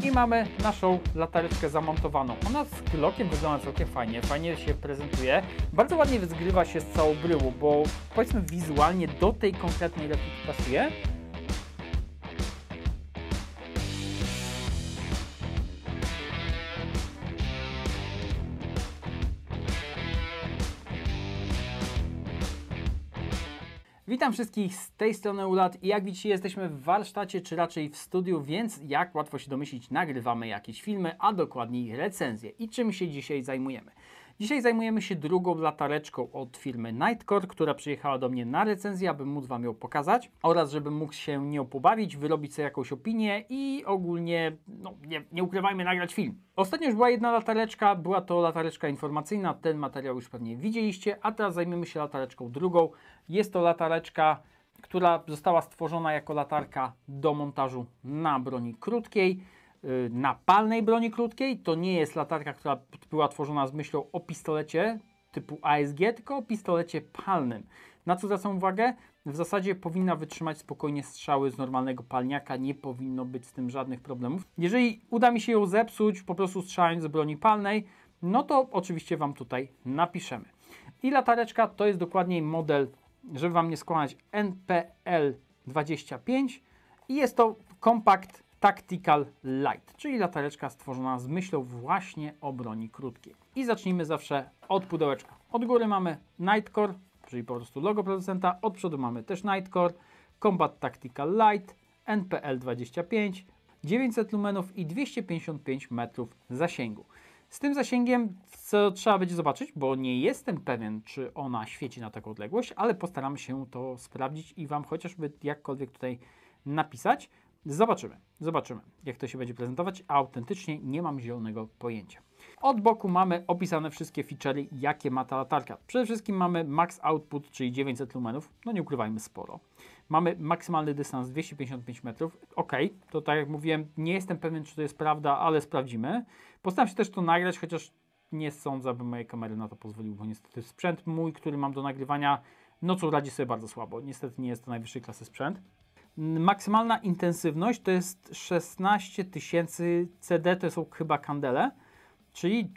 I mamy naszą latareczkę zamontowaną. Ona z klokiem wygląda całkiem fajnie się prezentuje. Bardzo ładnie zgrywa się z całą bryłą, bo powiedzmy wizualnie do tej konkretnej repliki pasuje. Witam wszystkich z tej strony Ulat i jak widzicie jesteśmy w warsztacie, czy raczej w studiu, więc jak łatwo się domyślić, nagrywamy jakieś filmy, a dokładniej recenzje. I czym się dzisiaj zajmujemy? Dzisiaj zajmujemy się drugą latareczką od firmy Nitecore, która przyjechała do mnie na recenzję, aby móc Wam ją pokazać oraz żebym mógł się nią pobawić, wyrobić sobie jakąś opinię i ogólnie, nie ukrywajmy, nagrać film. Ostatnio już była jedna latareczka, była to latareczka informacyjna, ten materiał już pewnie widzieliście, a teraz zajmiemy się latareczką drugą. Jest to latareczka, która została stworzona jako latarka do montażu na broni krótkiej, na palnej broni krótkiej. To nie jest latarka, która była tworzona z myślą o pistolecie typu ASG, tylko o pistolecie palnym. Na co zwracam uwagę? W zasadzie powinna wytrzymać spokojnie strzały z normalnego palniaka, nie powinno być z tym żadnych problemów. Jeżeli uda mi się ją zepsuć, po prostu strzelając z broni palnej, no to oczywiście Wam tutaj napiszemy. I latareczka to jest dokładniej model, żeby Wam nie skłamać, NPL25 i jest to Compact Tactical Light, czyli latareczka stworzona z myślą właśnie o broni krótkiej. I zacznijmy zawsze od pudełeczka. Od góry mamy Nitecore, czyli po prostu logo producenta, od przodu mamy też Nitecore, Compact Tactical Light, NPL25, 900 lumenów i 255 metrów zasięgu. Z tym zasięgiem, co trzeba będzie zobaczyć, bo nie jestem pewien, czy ona świeci na taką odległość, ale postaramy się to sprawdzić i Wam chociażby jakkolwiek tutaj napisać. Zobaczymy, jak to się będzie prezentować, a autentycznie nie mam zielonego pojęcia. Od boku mamy opisane wszystkie feature'y, jakie ma ta latarka. Przede wszystkim mamy max output, czyli 900 lumenów, no nie ukrywajmy, sporo. Mamy maksymalny dystans 255 metrów. Ok, to tak jak mówiłem, nie jestem pewien, czy to jest prawda, ale sprawdzimy. Postaram się też to nagrać, chociaż nie sądzę, aby moje kamery na to pozwoliły, bo niestety sprzęt mój, który mam do nagrywania, nocą radzi sobie bardzo słabo. Niestety nie jest to najwyższej klasy sprzęt. Maksymalna intensywność to jest 16 000 CD, to są chyba kandele, czyli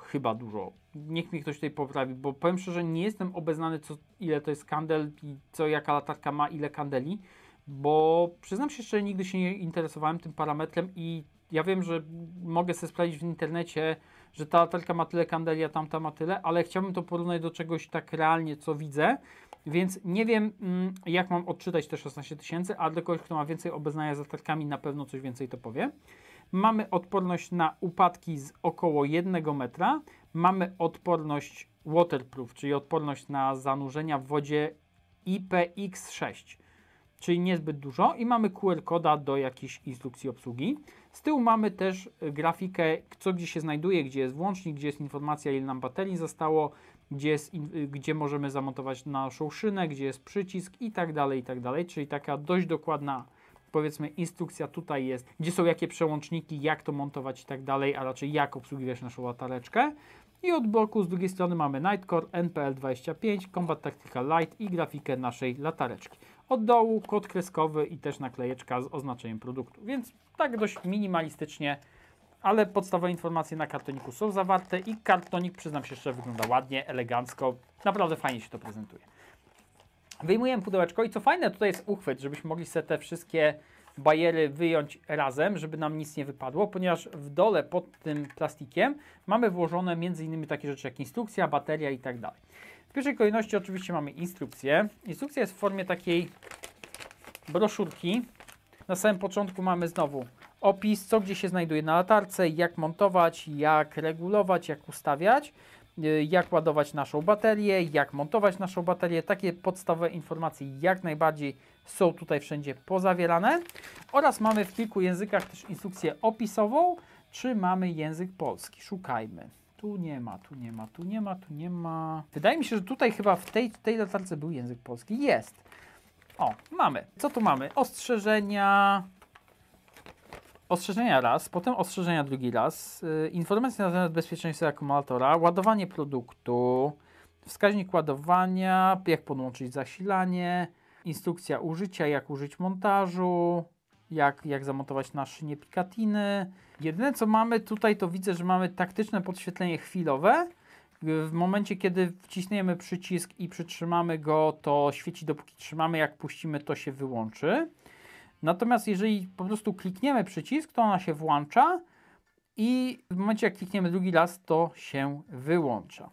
chyba dużo. Niech mnie ktoś tutaj poprawi, bo powiem szczerze, nie jestem obeznany, ile to jest kandel i jaka latarka ma ile kandeli, bo przyznam się szczerze, nigdy się nie interesowałem tym parametrem i ja wiem, że mogę sobie sprawdzić w internecie, że ta latarka ma tyle kandeli, a tamta ma tyle, ale chciałbym to porównać do czegoś tak realnie, co widzę, więc nie wiem, jak mam odczytać te 16 000, a dla kogoś, kto ma więcej obeznania z latarkami, na pewno coś więcej to powie. Mamy odporność na upadki z około 1 metra. Mamy odporność waterproof, czyli odporność na zanurzenia w wodzie IPX6, czyli niezbyt dużo. I mamy QR koda do jakiejś instrukcji obsługi. Z tyłu mamy też grafikę, co gdzie się znajduje, gdzie jest włącznik, gdzie jest informacja, ile nam baterii zostało, gdzie możemy zamontować naszą szynę, gdzie jest przycisk i tak dalej, czyli taka dość dokładna, powiedzmy, instrukcja tutaj jest, gdzie są jakie przełączniki, jak to montować i tak dalej, a raczej jak obsługiwać naszą latareczkę. I od boku z drugiej strony mamy Nitecore NPL25, Compact Tactical Light i grafikę naszej latareczki. Od dołu kod kreskowy i też naklejeczka z oznaczeniem produktu, więc tak dość minimalistycznie, ale podstawowe informacje na kartoniku są zawarte i kartonik, przyznam się szczerze, wygląda ładnie, elegancko, naprawdę fajnie się to prezentuje. Wyjmujemy pudełeczko i co fajne, tutaj jest uchwyt, żebyśmy mogli sobie te wszystkie bajery wyjąć razem, żeby nam nic nie wypadło, ponieważ w dole pod tym plastikiem mamy włożone m.in. takie rzeczy jak instrukcja, bateria i tak dalej. W pierwszej kolejności oczywiście mamy instrukcję. Instrukcja jest w formie takiej broszurki. Na samym początku mamy znowu opis, co gdzie się znajduje na latarce, jak montować, jak regulować, jak ustawiać, jak ładować naszą baterię, jak montować naszą baterię. Takie podstawowe informacje jak najbardziej są tutaj wszędzie pozawierane. Oraz mamy w kilku językach też instrukcję opisową, czy mamy język polski. Szukajmy. Tu nie ma, tu nie ma, tu nie ma, tu nie ma. Wydaje mi się, że tutaj chyba w tej latarce był język polski. Jest. O, mamy. Co tu mamy? Ostrzeżenia. Ostrzeżenia raz, potem ostrzeżenia drugi raz, informacje na temat bezpieczeństwa akumulatora, ładowanie produktu, wskaźnik ładowania, jak podłączyć zasilanie, instrukcja użycia, jak użyć montażu, jak zamontować na szynie Picatinny. Jedyne co mamy tutaj, to widzę, że mamy taktyczne podświetlenie chwilowe. W momencie, kiedy wciśniemy przycisk i przytrzymamy go, to świeci dopóki trzymamy, jak puścimy, to się wyłączy. Natomiast jeżeli po prostu klikniemy przycisk, to ona się włącza i w momencie, jak klikniemy drugi raz, to się wyłącza.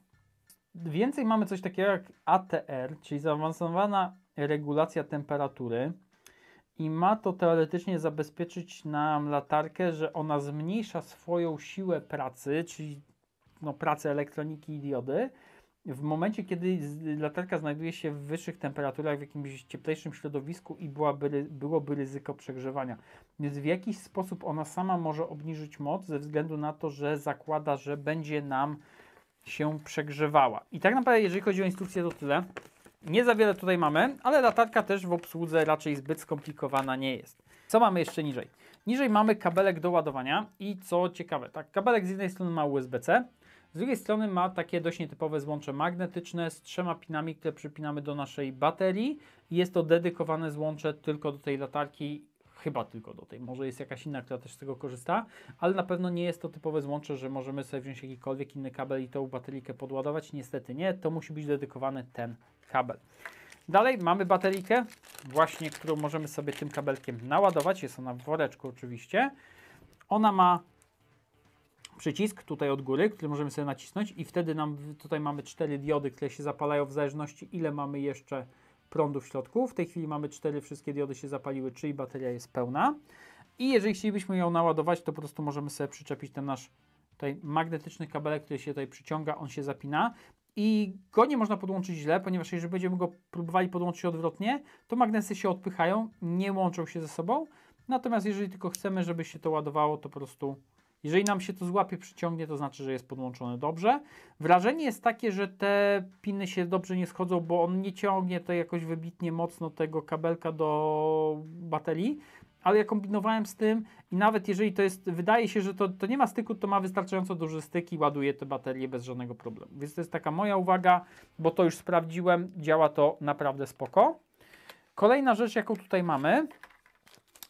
Więcej mamy coś takiego jak ATR, czyli zaawansowana regulacja temperatury. I ma to teoretycznie zabezpieczyć nam latarkę, że ona zmniejsza swoją siłę pracy, czyli pracę elektroniki i diody, w momencie, kiedy latarka znajduje się w wyższych temperaturach, w jakimś cieplejszym środowisku i byłoby ryzyko przegrzewania. Więc w jakiś sposób ona sama może obniżyć moc ze względu na to, że zakłada, że będzie nam się przegrzewała. I tak naprawdę, jeżeli chodzi o instrukcję, to tyle. Nie za wiele tutaj mamy, ale latarka też w obsłudze raczej zbyt skomplikowana nie jest. Co mamy jeszcze niżej? Niżej mamy kabelek do ładowania i co ciekawe, tak, kabelek z jednej strony ma USB-C, z drugiej strony ma takie dość nietypowe złącze magnetyczne z 3 pinami, które przypinamy do naszej baterii. Jest to dedykowane złącze tylko do tej latarki, chyba tylko do tej, może jest jakaś inna, która też z tego korzysta, ale na pewno nie jest to typowe złącze, że możemy sobie wziąć jakikolwiek inny kabel i tą bateryjkę podładować. Niestety nie, to musi być dedykowany ten kabel. Dalej mamy bateryjkę, właśnie którą możemy sobie tym kabelkiem naładować. Jest ona w woreczku oczywiście. Ona ma przycisk tutaj od góry, który możemy sobie nacisnąć i wtedy tutaj mamy 4 diody, które się zapalają w zależności ile mamy jeszcze prądu w środku. W tej chwili mamy 4, wszystkie diody się zapaliły, czyli bateria jest pełna. I jeżeli chcielibyśmy ją naładować, to po prostu możemy sobie przyczepić ten nasz tutaj magnetyczny kabelek, który się tutaj przyciąga, on się zapina. I go nie można podłączyć źle, ponieważ jeżeli będziemy go próbowali podłączyć odwrotnie, to magnesy się odpychają, nie łączą się ze sobą. Natomiast jeżeli tylko chcemy, żeby się to ładowało, to po prostu, jeżeli nam się to złapie, przyciągnie, to znaczy, że jest podłączone dobrze. Wrażenie jest takie, że te piny się dobrze nie schodzą, bo on nie ciągnie to jakoś wybitnie mocno tego kabelka do baterii. Ale ja kombinowałem z tym i nawet jeżeli to jest, wydaje się, że to nie ma styku, to ma wystarczająco duży styk i ładuje te baterie bez żadnego problemu. Więc to jest taka moja uwaga, bo to już sprawdziłem, działa to naprawdę spoko. Kolejna rzecz, jaką tutaj mamy,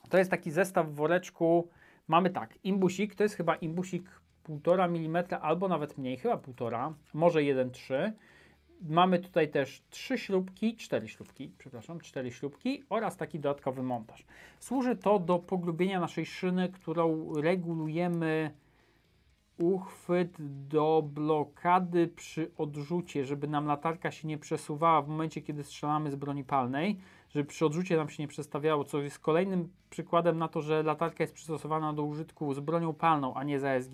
to jest taki zestaw w woreczku. Mamy tak, imbusik, to jest chyba imbusik 1,5 mm albo nawet mniej, chyba 1,5, może 1,3. Mamy tutaj też 4 śrubki oraz taki dodatkowy montaż. Służy to do pogrubienia naszej szyny, którą regulujemy uchwyt do blokady przy odrzucie, żeby nam latarka się nie przesuwała w momencie, kiedy strzelamy z broni palnej, żeby przy odrzucie nam się nie przestawiało, co jest kolejnym przykładem na to, że latarka jest przystosowana do użytku z bronią palną, a nie z ASG,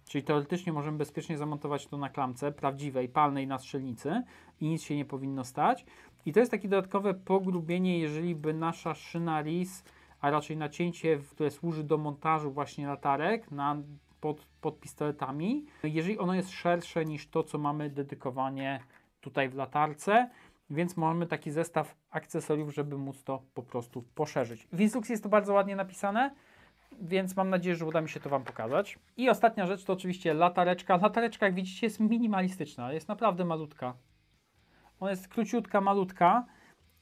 czyli teoretycznie możemy bezpiecznie zamontować to na klamce prawdziwej, palnej na strzelnicy i nic się nie powinno stać. I to jest takie dodatkowe pogrubienie, jeżeli by nasza szyna RIS, a raczej nacięcie, które służy do montażu właśnie latarek pod pistoletami, jeżeli ono jest szersze niż to, co mamy dedykowanie tutaj w latarce, więc mamy taki zestaw akcesoriów, żeby móc to po prostu poszerzyć. W instrukcji jest to bardzo ładnie napisane, więc mam nadzieję, że uda mi się to Wam pokazać. I ostatnia rzecz to oczywiście latareczka. Latareczka, jak widzicie, jest minimalistyczna, jest naprawdę malutka. Ona jest króciutka, malutka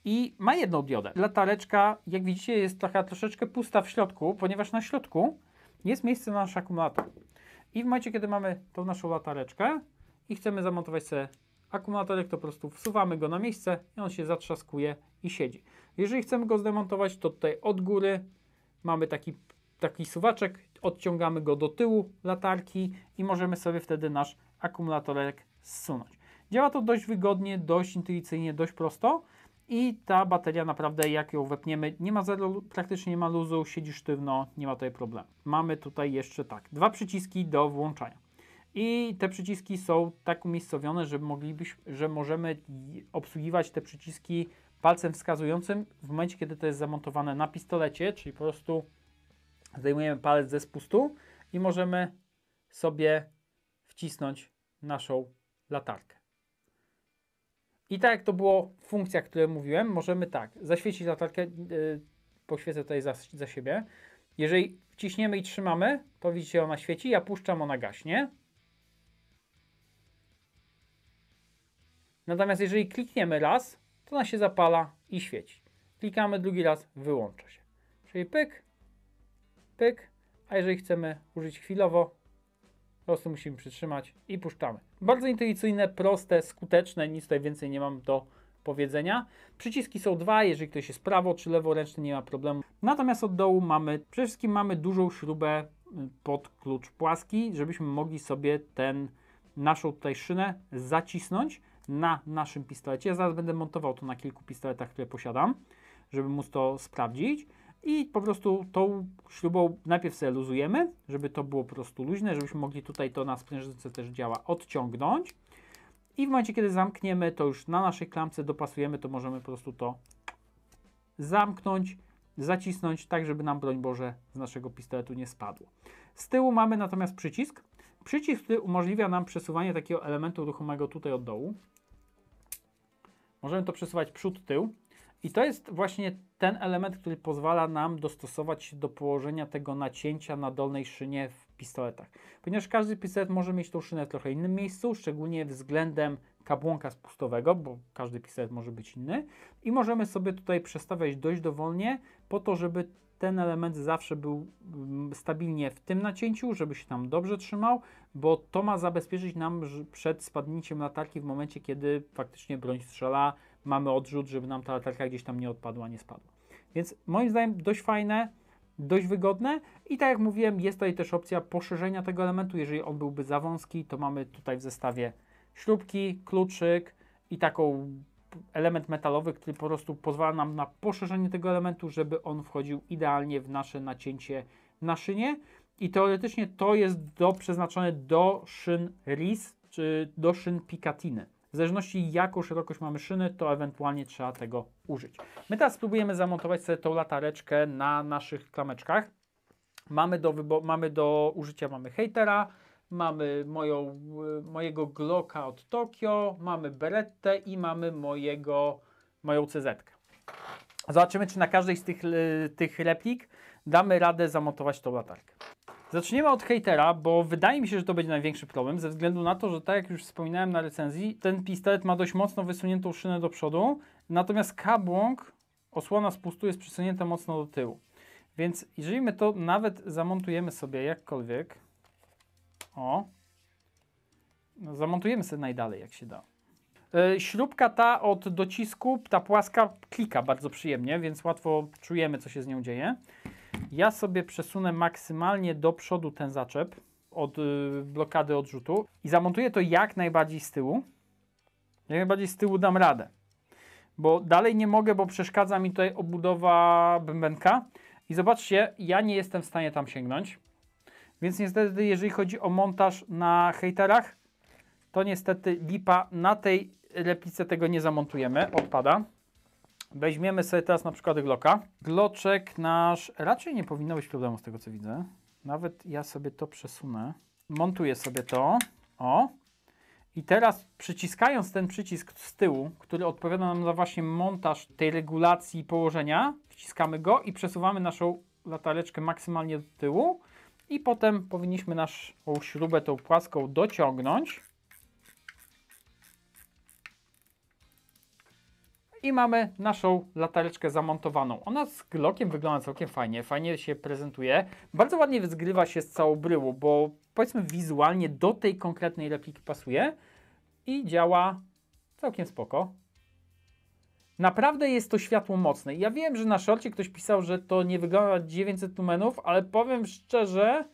i ma jedną diodę. Latareczka, jak widzicie, jest taka troszeczkę pusta w środku, ponieważ na środku jest miejsce na nasz akumulator. I w momencie, kiedy mamy tą naszą latareczkę i chcemy zamontować sobie akumulatorek, to po prostu wsuwamy go na miejsce i on się zatrzaskuje i siedzi. Jeżeli chcemy go zdemontować, to tutaj od góry mamy taki suwaczek, odciągamy go do tyłu latarki i możemy sobie wtedy nasz akumulatorek zsunąć. Działa to dość wygodnie, dość intuicyjnie, dość prosto i ta bateria naprawdę, jak ją wepniemy, praktycznie nie ma luzu, siedzi sztywno, nie ma tutaj problemu. Mamy tutaj jeszcze 2 przyciski do włączania. I te przyciski są tak umiejscowione, że możemy obsługiwać te przyciski palcem wskazującym w momencie, kiedy to jest zamontowane na pistolecie, czyli po prostu zdejmujemy palec ze spustu i możemy sobie wcisnąć naszą latarkę. I tak jak to było w funkcjach, które mówiłem, możemy zaświecić latarkę, poświecę tutaj za siebie. Jeżeli wciśniemy i trzymamy, to widzicie, ona świeci, ja puszczam, ona gaśnie. Natomiast jeżeli klikniemy raz, to ona się zapala i świeci. Klikamy drugi raz, wyłącza się. Czyli pyk pyk, a jeżeli chcemy użyć chwilowo, po prostu musimy przytrzymać i puszczamy. Bardzo intuicyjne, proste, skuteczne, nic tutaj więcej nie mam do powiedzenia. Przyciski są dwa, jeżeli ktoś jest prawo czy leworęczny, nie ma problemu. Natomiast od dołu przede wszystkim mamy dużą śrubę pod klucz płaski, żebyśmy mogli sobie naszą tutaj szynę zacisnąć na naszym pistolecie. Ja zaraz będę montował to na kilku pistoletach, które posiadam, żeby móc to sprawdzić. I po prostu tą śrubą najpierw sobie luzujemy, żeby to było po prostu luźne, żebyśmy mogli tutaj to na sprężynce też działa odciągnąć. I w momencie, kiedy zamkniemy, to już na naszej klamce dopasujemy, to możemy po prostu to zamknąć, zacisnąć, tak żeby nam, broń Boże, z naszego pistoletu nie spadło. Z tyłu mamy natomiast przycisk. Przycisk, który umożliwia nam przesuwanie takiego elementu ruchomego tutaj od dołu. Możemy to przesuwać przód, tył. I to jest właśnie ten element, który pozwala nam dostosować się do położenia tego nacięcia na dolnej szynie w pistoletach. Ponieważ każdy pistolet może mieć tą szynę w trochę innym miejscu, szczególnie względem kabłonka spustowego, bo każdy pistolet może być inny. I możemy sobie tutaj przestawiać dość dowolnie, po to, żeby ten element zawsze był stabilnie w tym nacięciu, żeby się tam dobrze trzymał, bo to ma zabezpieczyć nam przed spadnięciem latarki w momencie, kiedy faktycznie broń strzela, mamy odrzut, żeby nam ta latarka gdzieś tam nie odpadła, nie spadła. Więc moim zdaniem dość fajne, dość wygodne i tak jak mówiłem, jest tutaj też opcja poszerzenia tego elementu. Jeżeli on byłby za wąski, to mamy tutaj w zestawie śrubki, kluczyk i taką element metalowy, który po prostu pozwala nam na poszerzenie tego elementu, żeby on wchodził idealnie w nasze nacięcie na szynie. I teoretycznie to jest przeznaczone do szyn RIS czy do szyn Picatinny. W zależności jaką szerokość mamy szyny, to ewentualnie trzeba tego użyć. My teraz spróbujemy zamontować sobie tą latareczkę na naszych klameczkach. Mamy do użycia hejtera, mamy mojego Glocka od Tokio, mamy Berettę i mamy moją CZ-kę. Zobaczymy, czy na każdej z tych replik damy radę zamontować tą latarkę. Zaczniemy od hejtera, bo wydaje mi się, że to będzie największy problem, ze względu na to, że tak jak już wspominałem na recenzji, ten pistolet ma dość mocno wysuniętą szynę do przodu, natomiast kabłąk, osłona spustu jest przesunięta mocno do tyłu. Więc jeżeli my to nawet zamontujemy sobie jakkolwiek, zamontujemy sobie najdalej jak się da. Śrubka ta od docisku, ta płaska klika bardzo przyjemnie, więc łatwo czujemy, co się z nią dzieje. Ja sobie przesunę maksymalnie do przodu ten zaczep od blokady odrzutu i zamontuję to jak najbardziej z tyłu. Jak najbardziej z tyłu dam radę. Bo dalej nie mogę, bo przeszkadza mi tutaj obudowa bębenka. I zobaczcie, ja nie jestem w stanie tam sięgnąć. Więc niestety, jeżeli chodzi o montaż na hejterach, to niestety lipa, na tej replice tego nie zamontujemy, odpada. Weźmiemy sobie teraz na przykład Glocka. Gloczek nasz raczej nie powinno być problemu z tego, co widzę. Nawet ja sobie to przesunę. Montuję sobie to. I teraz przyciskając ten przycisk z tyłu, który odpowiada nam za właśnie montaż tej regulacji położenia, wciskamy go i przesuwamy naszą latareczkę maksymalnie do tyłu. I potem powinniśmy naszą śrubę tą płaską dociągnąć. I mamy naszą latareczkę zamontowaną. Ona z Glockiem wygląda całkiem fajnie, fajnie się prezentuje. Bardzo ładnie zgrywa się z całą bryłą, bo powiedzmy wizualnie do tej konkretnej repliki pasuje i działa całkiem spoko. Naprawdę jest to światło mocne. Ja wiem, że na szorcie ktoś pisał, że to nie wygląda 900 lumenów, ale powiem szczerze,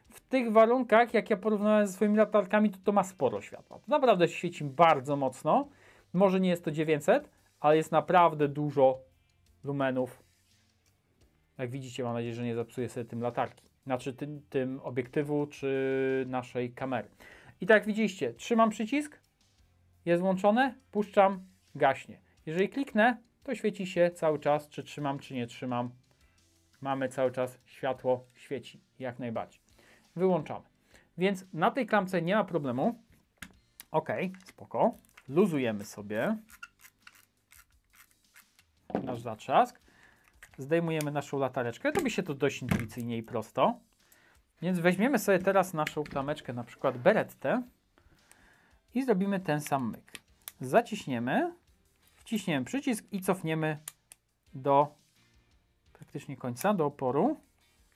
w tych warunkach, jak ja porównałem ze swoimi latarkami, to ma sporo światła. To naprawdę świeci bardzo mocno. Może nie jest to 900, ale jest naprawdę dużo lumenów. Jak widzicie, mam nadzieję, że nie zepsuję sobie tym latarki. Znaczy tym obiektywu, czy naszej kamery. I tak jak widzieliście, trzymam przycisk, jest włączone, puszczam, gaśnie. Jeżeli kliknę, to świeci się cały czas, czy trzymam, czy nie trzymam. Mamy cały czas światło, świeci, jak najbardziej. Wyłączamy. Więc na tej klamce nie ma problemu. Ok, spoko. Luzujemy sobie nasz zatrzask. Zdejmujemy naszą latareczkę. Robi się to dość intuicyjnie i prosto. Więc weźmiemy sobie teraz naszą klameczkę, na przykład Berettę i zrobimy ten sam myk. Zaciśniemy, wciśniemy przycisk i cofniemy do praktycznie końca, do oporu.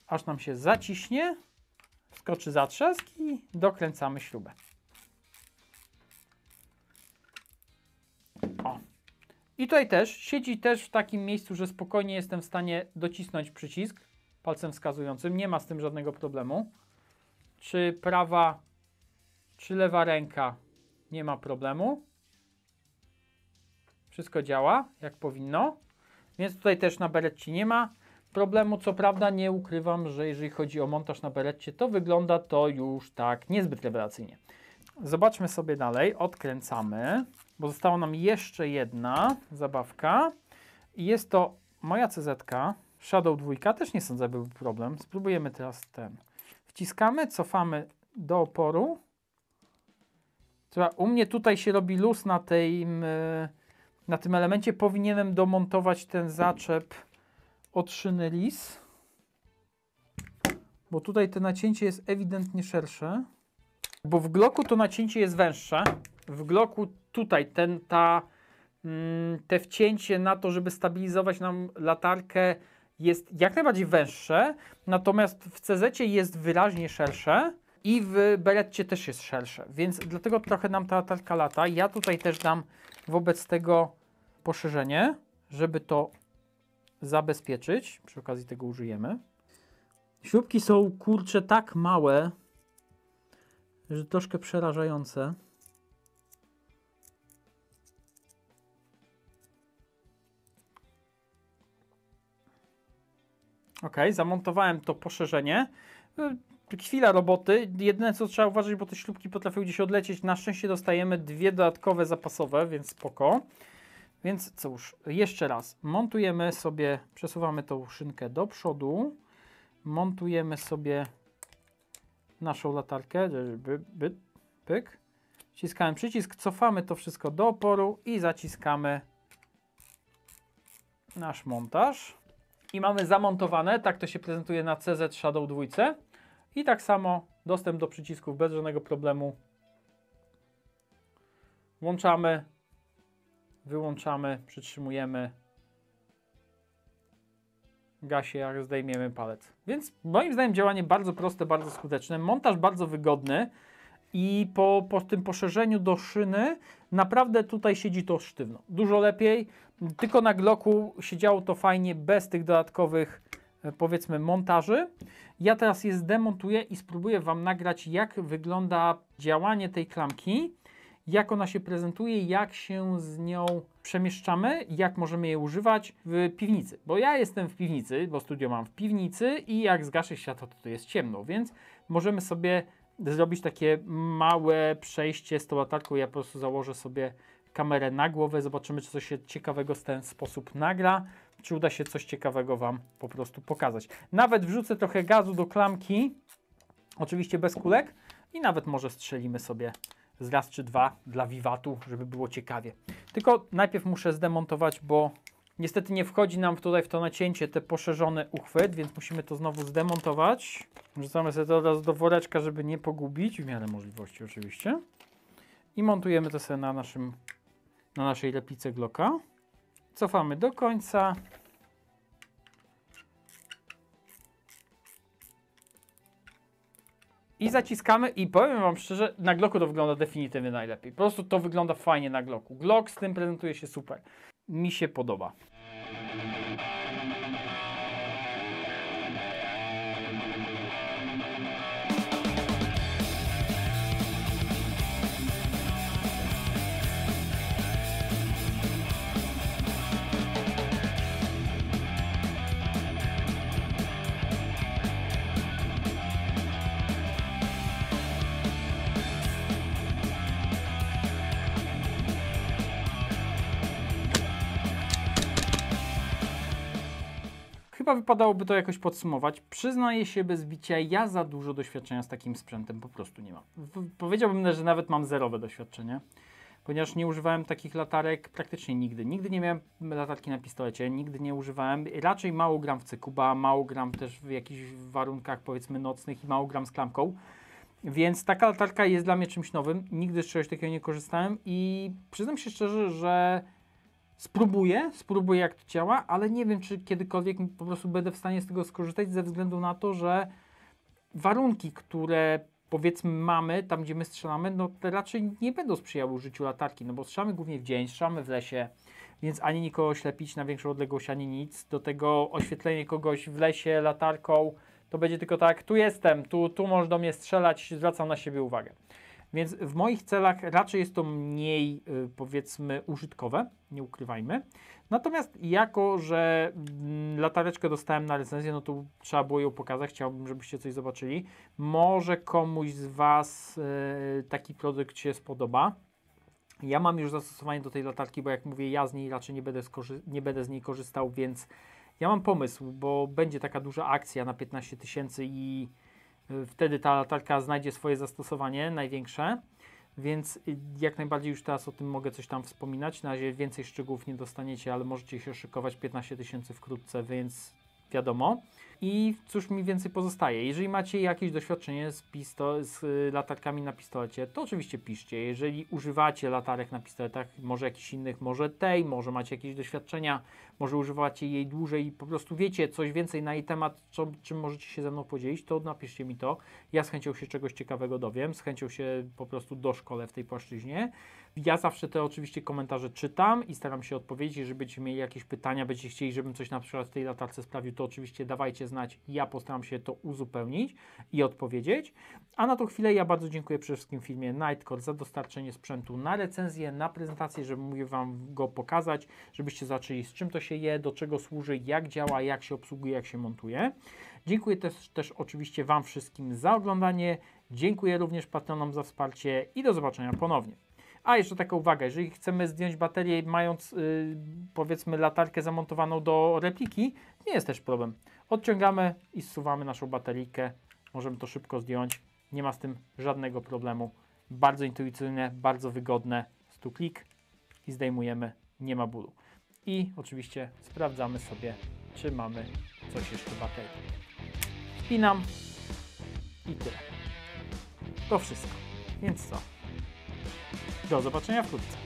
aż nam się zaciśnie, skoczy zatrzask i dokręcamy śrubę. O. I tutaj też siedzi w takim miejscu, że spokojnie jestem w stanie docisnąć przycisk palcem wskazującym. Nie ma z tym żadnego problemu. Czy prawa, czy lewa ręka, nie ma problemu. Wszystko działa jak powinno. Więc tutaj też na Beretcie nie ma problemu. Co prawda nie ukrywam, że jeżeli chodzi o montaż na Beretcie, to wygląda to już tak niezbyt rewelacyjnie. Zobaczmy sobie dalej. Odkręcamy, bo została nam jeszcze jedna zabawka. I jest to moja CZ-ka. Shadow 2. Też nie sądzę, by był problem. Spróbujemy teraz ten. Wciskamy, cofamy do oporu. U mnie tutaj się robi luz na tym elemencie. Powinienem domontować ten zaczep od szyny LIS, bo tutaj to nacięcie jest ewidentnie szersze, bo w Glocku to nacięcie jest węższe. W Glocku tutaj te wcięcie na to, żeby stabilizować nam latarkę, jest jak najbardziej węższe, natomiast w CZ jest wyraźnie szersze i w Beretcie też jest szersze, więc dlatego trochę nam ta latarka lata. Ja tutaj też dam wobec tego poszerzenie, żeby to zabezpieczyć. Przy okazji tego użyjemy. Śrubki są, kurczę, tak małe, że troszkę przerażające. Ok, zamontowałem to poszerzenie. Chwila roboty. Jedyne co trzeba uważać, bo te śrubki potrafią gdzieś odlecieć. Na szczęście dostajemy dwie dodatkowe zapasowe, więc spoko. Więc cóż, jeszcze raz. Montujemy sobie, przesuwamy tą szynkę do przodu. Montujemy sobie naszą latarkę. Pyk. Wciskamy przycisk, cofamy to wszystko do oporu i zaciskamy nasz montaż. I mamy zamontowane, tak to się prezentuje na CZ Shadow 2. I tak samo dostęp do przycisków bez żadnego problemu. Włączamy, wyłączamy, przytrzymujemy, gasie, jak zdejmiemy palec. Więc moim zdaniem działanie bardzo proste, bardzo skuteczne. Montaż bardzo wygodny i po tym poszerzeniu do szyny naprawdę tutaj siedzi to sztywno. Dużo lepiej. Tylko na Glocku siedziało to fajnie, bez tych dodatkowych, powiedzmy, montaży. Ja teraz je zdemontuję i spróbuję Wam nagrać, jak wygląda działanie tej klamki, jak ona się prezentuje, jak się z nią przemieszczamy, jak możemy je używać w piwnicy. Bo ja jestem w piwnicy, bo studio mam w piwnicy i jak zgaszę światło, to jest ciemno, więc możemy sobie zrobić takie małe przejście z tą latarką. Ja po prostu założę sobie kamerę na głowę, zobaczymy, czy coś się ciekawego w ten sposób nagra, czy uda się coś ciekawego Wam po prostu pokazać. Nawet wrzucę trochę gazu do klamki, oczywiście bez kulek, i nawet może strzelimy sobie z raz czy dwa dla wiwatu, żeby było ciekawie. Tylko najpierw muszę zdemontować, bo niestety nie wchodzi nam tutaj w to nacięcie te poszerzony uchwyt, więc musimy to znowu zdemontować. Wrzucamy sobie to teraz do woreczka, żeby nie pogubić, w miarę możliwości oczywiście. I montujemy to sobie na naszej replice Glocka. Cofamy do końca. I zaciskamy i powiem Wam szczerze, na Glocku to wygląda definitywnie najlepiej. Po prostu to wygląda fajnie na Glocku. Glock z tym prezentuje się super. Mi się podoba. Chyba wypadałoby to jakoś podsumować. Przyznaję się bez bicia, ja za dużo doświadczenia z takim sprzętem po prostu nie mam. Powiedziałbym, że nawet mam zerowe doświadczenie, ponieważ nie używałem takich latarek praktycznie nigdy. Nigdy nie miałem latarki na pistolecie, nigdy nie używałem. Raczej mało gram w cykuba, mało gram też w jakichś warunkach, powiedzmy, nocnych i mało gram z klamką. Więc taka latarka jest dla mnie czymś nowym. Nigdy z czegoś takiego nie korzystałem i przyznam się szczerze, że spróbuję jak to działa, ale nie wiem, czy kiedykolwiek po prostu będę w stanie z tego skorzystać ze względu na to, że warunki, które powiedzmy mamy, tam gdzie my strzelamy, no te raczej nie będą sprzyjały użyciu latarki, no bo strzelamy głównie w dzień, strzelamy w lesie, więc ani nikogo oślepić na większą odległość, ani nic. Do tego oświetlenie kogoś w lesie latarką, to będzie tylko tak, tu jestem, tu możesz do mnie strzelać, zwracam na siebie uwagę. Więc w moich celach raczej jest to mniej, powiedzmy, użytkowe, nie ukrywajmy. Natomiast jako, że latareczkę dostałem na recenzję, no to trzeba było ją pokazać, chciałbym, żebyście coś zobaczyli. Może komuś z Was taki produkt się spodoba. Ja mam już zastosowanie do tej latarki, bo jak mówię, ja z niej raczej nie będę z niej korzystał, więc ja mam pomysł, bo będzie taka duża akcja na 15 000 i wtedy ta latarka znajdzie swoje zastosowanie największe, więc jak najbardziej już teraz o tym mogę coś tam wspominać. Na razie więcej szczegółów nie dostaniecie, ale możecie się szykować, 15 000 wkrótce, więc wiadomo. I cóż mi więcej pozostaje? Jeżeli macie jakieś doświadczenie z latarkami na pistolecie, to oczywiście piszcie. Jeżeli używacie latarek na pistoletach, może jakichś innych, może tej, może macie jakieś doświadczenia, może używacie jej dłużej i po prostu wiecie coś więcej na jej temat, czym możecie się ze mną podzielić, to napiszcie mi to. Ja z chęcią się czegoś ciekawego dowiem, z chęcią się po prostu doszkolę w tej płaszczyźnie. Ja zawsze te oczywiście komentarze czytam i staram się odpowiedzieć. Jeżeli będziecie mieli jakieś pytania, będziecie chcieli, żebym coś na przykład w tej latarce sprawdził, to oczywiście dawajcie znać. Ja postaram się to uzupełnić i odpowiedzieć. A na tą chwilę ja bardzo dziękuję przede wszystkim firmie Nightcore za dostarczenie sprzętu na recenzję, na prezentację, żeby mógł Wam go pokazać, żebyście zobaczyli, z czym to się je, do czego służy, jak działa, jak się obsługuje, jak się montuje. Dziękuję też oczywiście Wam wszystkim za oglądanie. Dziękuję również patronom za wsparcie i do zobaczenia ponownie. A jeszcze taka uwaga, jeżeli chcemy zdjąć baterię mając powiedzmy latarkę zamontowaną do repliki, nie jest też problem. Odciągamy i zsuwamy naszą bateryjkę, możemy to szybko zdjąć, nie ma z tym żadnego problemu. Bardzo intuicyjne, bardzo wygodne, stu klik i zdejmujemy, nie ma bólu. I oczywiście sprawdzamy sobie, czy mamy coś jeszcze w baterii. Wpinam i tyle. To wszystko, więc co? Do zobaczenia wkrótce.